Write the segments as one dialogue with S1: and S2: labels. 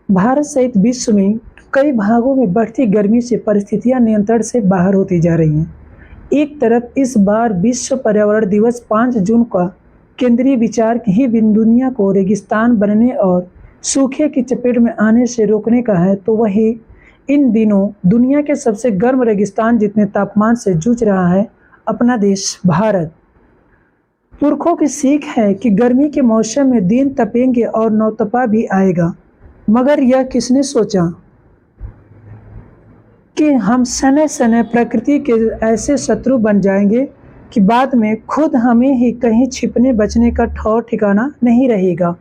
S1: भारत सहित विश्व में कई भागों में बढ़ती गर्मी से परिस्थितियां नियंत्रण से बाहर होती जा रही हैं। एक तरफ इस बार विश्व पर्यावरण दिवस 5 जून का केंद्रीय विचार ही दुनिया को रेगिस्तान बनने और सूखे की चपेट में आने से रोकने का है, तो वही इन दिनों दुनिया के सबसे गर्म रेगिस्तान जितने तापमान से जूझ रहा है अपना देश भारत। पुरखों की सीख है कि गर्मी के मौसम में दिन तपेंगे और नौतपा भी आएगा, मगर यह किसने सोचा कि हम सने सने प्रकृति के ऐसे शत्रु बन जाएंगे कि बाद में खुद हमें ही कहीं छिपने बचने का ठौर ठिकाना नहीं रहेगा।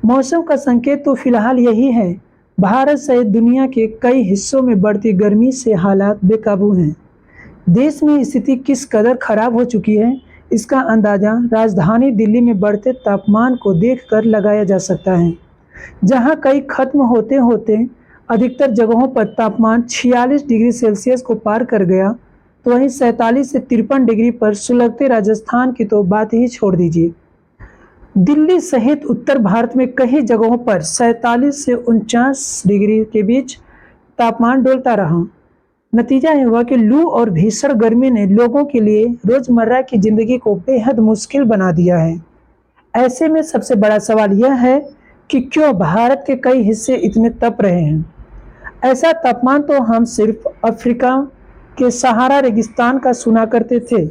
S1: मौसम का संकेत तो फिलहाल यही है। भारत सहित दुनिया के कई हिस्सों में बढ़ती गर्मी से हालात बेकाबू हैं। देश में स्थिति किस कदर खराब हो चुकी है, इसका अंदाजा राजधानी दिल्ली में बढ़ते तापमान को देखकर लगाया जा सकता है। जहां कई खत्म होते होते अधिकतर जगहों पर तापमान 46 डिग्री सेल्सियस को पार कर गया, तो वहीं 47 से 53 डिग्री पर सुलगते राजस्थान की तो बात ही छोड़ दीजिए। दिल्ली सहित उत्तर भारत में कई जगहों पर 47 से 49 डिग्री के बीच तापमान डोलता रहा। नतीजा यह हुआ कि लू और भीषण गर्मी ने लोगों के लिए रोजमर्रा की जिंदगी को बेहद मुश्किल बना दिया है। ऐसे में सबसे बड़ा सवाल यह है कि क्यों भारत के कई हिस्से इतने तप रहे हैं। ऐसा तापमान तो हम सिर्फ अफ्रीका के सहारा रेगिस्तान का सुना करते थे।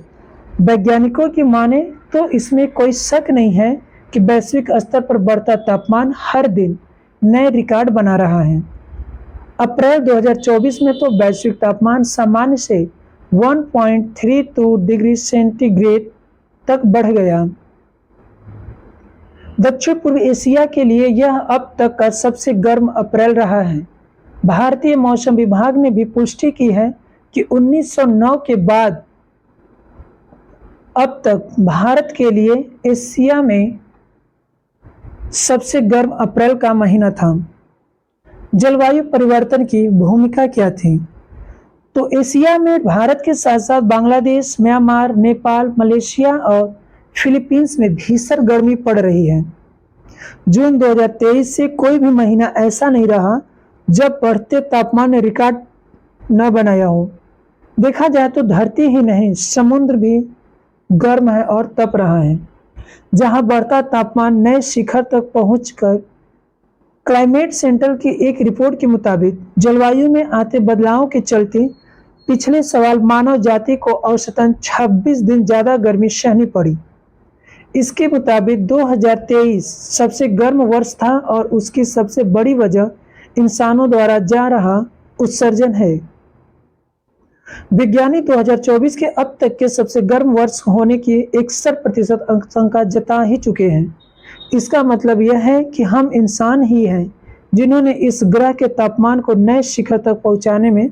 S1: वैज्ञानिकों की माने तो इसमें कोई शक नहीं है कि वैश्विक स्तर पर बढ़ता तापमान हर दिन नए रिकॉर्ड बना रहा है। अप्रैल 2024 में तो वैश्विक तापमान सामान्य से 1.32 डिग्री सेंटीग्रेड तक बढ़ गया। दक्षिण पूर्व एशिया के लिए यह अब तक का सबसे गर्म अप्रैल रहा है। भारतीय मौसम विभाग ने भी पुष्टि की है कि 1909 के बाद अब तक भारत के लिए एशिया में सबसे गर्म अप्रैल का महीना था। जलवायु परिवर्तन की भूमिका क्या थी? तो एशिया में भारत के साथ साथ बांग्लादेश, म्यांमार, नेपाल, मलेशिया और फिलीपींस में भीषण गर्मी पड़ रही है। जून 2023 से कोई भी महीना ऐसा नहीं रहा जब बढ़ते तापमान ने रिकॉर्ड न बनाया हो। देखा जाए तो धरती ही नहीं, समुद्र भी गर्म है और तप रहा है। जहां बढ़ता तापमान नए शिखर तक पहुंचकर क्लाइमेट सेंटर की एक रिपोर्ट के मुताबिक जलवायु में आते बदलावों के चलते पिछले साल मानव जाति को औसतन 26 दिन ज्यादा गर्मी सहनी पड़ी। इसके मुताबिक 2023 सबसे गर्म वर्ष था और उसकी सबसे बड़ी वजह इंसानों द्वारा जा रहा उत्सर्जन है। वैज्ञानिक 2024 के अब तक के सबसे गर्म वर्ष होने की 61% आशंका जता ही चुके हैं। इसका मतलब यह है कि हम इंसान ही हैं जिन्होंने इस ग्रह के तापमान को नए शिखर तक पहुंचाने में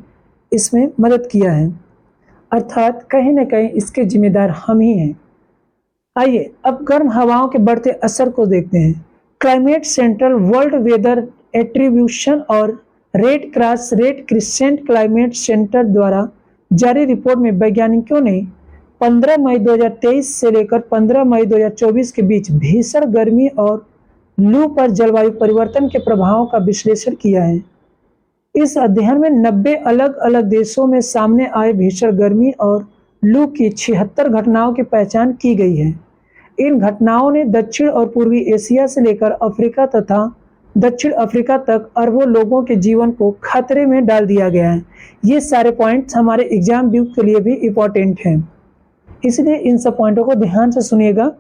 S1: इसमें मदद किया है, अर्थात कहीं न कहीं इसके जिम्मेदार हम ही हैं। आइए अब गर्म हवाओं के बढ़ते असर को देखते हैं। Climate Central, World Weather Attribution और Red Cross Red Crescent Climate Centre द्वारा जारी रिपोर्ट में वैज्ञानिकों ने 15 मई 2023 से लेकर 15 मई 2024 के बीच भीषण गर्मी और लू पर जलवायु परिवर्तन के प्रभावों का विश्लेषण किया है। इस अध्ययन में 90 अलग अलग देशों में सामने आए भीषण गर्मी और लू की 76 घटनाओं की पहचान की गई है। इन घटनाओं ने दक्षिण और पूर्वी एशिया से लेकर अफ्रीका तथा दक्षिण अफ्रीका तक अरबों लोगों के जीवन को खतरे में डाल दिया गया है। ये सारे पॉइंट्स हमारे एग्जाम व्यू के लिए भी इम्पोर्टेंट हैं, इसलिए इन सब पॉइंटों को ध्यान से सुनिएगा।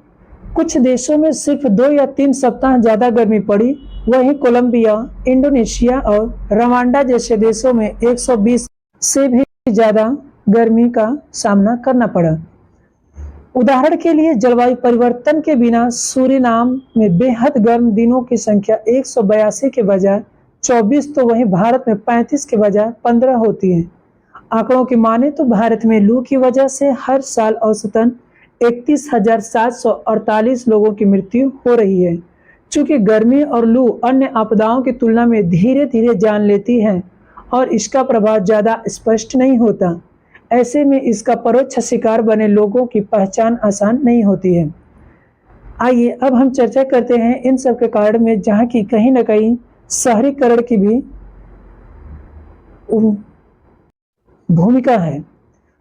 S1: कुछ देशों में सिर्फ 2 या 3 सप्ताह ज़्यादा गर्मी पड़ी, वहीं कोलंबिया, इंडोनेशिया और रवांडा जैसे देशों में 120 से भी ज़्यादा गर्मी का सामना करना पड़ा। उदाहरण के लिए जलवायु परिवर्तन के बिना सूरीनाम में बेहद गर्म दिनों की संख्या 182 के बजाय 24, तो वहीं भारत में 35 के बजाय 15 होती है। आंकड़ों की माने तो भारत में लू की वजह से हर साल औसतन 31,748 लोगों की मृत्यु हो रही है। चूंकि गर्मी और लू अन्य आपदाओं की तुलना में धीरे धीरे जान लेती है और इसका प्रभाव ज़्यादा स्पष्ट नहीं होता, ऐसे में इसका परोक्ष शिकार बने लोगों की पहचान आसान नहीं होती है। आइए अब हम चर्चा करते हैं इन सब के कारण में जहाँ की कहीं न कहीं शहरीकरण की भी भूमिका है।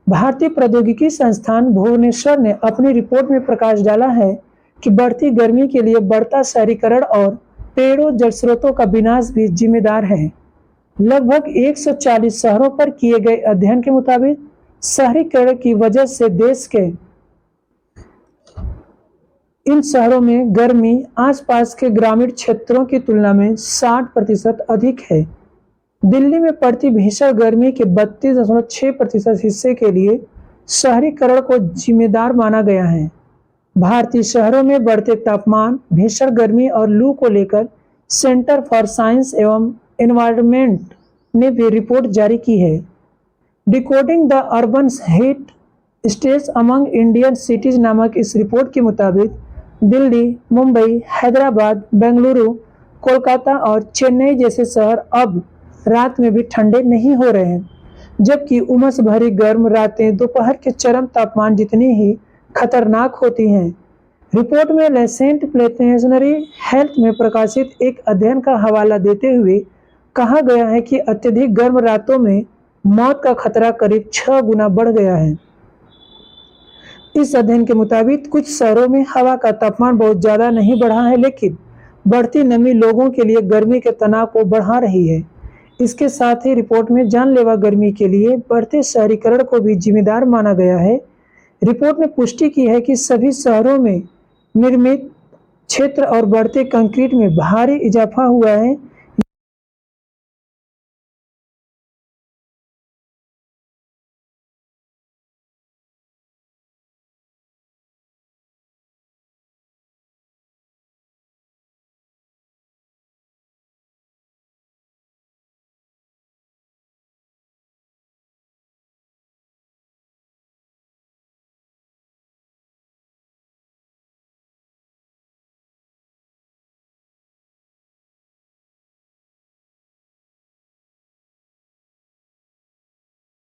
S1: भारतीय प्रौद्योगिकी संस्थान भुवनेश्वर ने अपनी रिपोर्ट में प्रकाश डाला है कि बढ़ती गर्मी के लिए बढ़ता शहरीकरण और पेड़ों जल स्रोतों का विनाश भी जिम्मेदार है। लगभग 140 शहरों पर किए गए अध्ययन के मुताबिक शहरीकरण की वजह से देश के इन शहरों में गर्मी आसपास के ग्रामीण क्षेत्रों की तुलना में 60% अधिक है। दिल्ली में पड़ती भीषण गर्मी के 32.6% हिस्से के लिए शहरीकरण को जिम्मेदार माना गया है। भारतीय शहरों में बढ़ते तापमान, भीषण गर्मी और लू को लेकर सेंटर फॉर साइंस एवं एनवायरनमेंट ने भी रिपोर्ट जारी की है। Decoding the urban heat states among Indian cities नामक इस रिपोर्ट के मुताबिक दिल्ली, मुंबई, हैदराबाद, बेंगलुरु, कोलकाता और चेन्नई जैसे शहर अब रात में भी ठंडे नहीं हो रहे हैं, जबकि उमस भरी गर्म रातें दोपहर के चरम तापमान जितनी ही खतरनाक होती हैं। रिपोर्ट में लेसेंट प्लेनेटरी हेल्थ में प्रकाशित एक अध्ययन का हवाला देते हुए कहा गया है कि अत्यधिक गर्म रातों में मौत का खतरा करीब 6 गुना बढ़ गया है। इस अध्ययन के मुताबिक कुछ शहरों में हवा का तापमान बहुत ज्यादा नहीं बढ़ा है, लेकिन बढ़ती नमी लोगों के लिए गर्मी के तनाव को बढ़ा रही है। इसके साथ ही रिपोर्ट में जानलेवा गर्मी के लिए बढ़ते शहरीकरण को भी जिम्मेदार माना गया है। रिपोर्ट ने पुष्टि की है कि सभी शहरों में निर्मित क्षेत्र और बढ़ते कंक्रीट में भारी इजाफा हुआ है,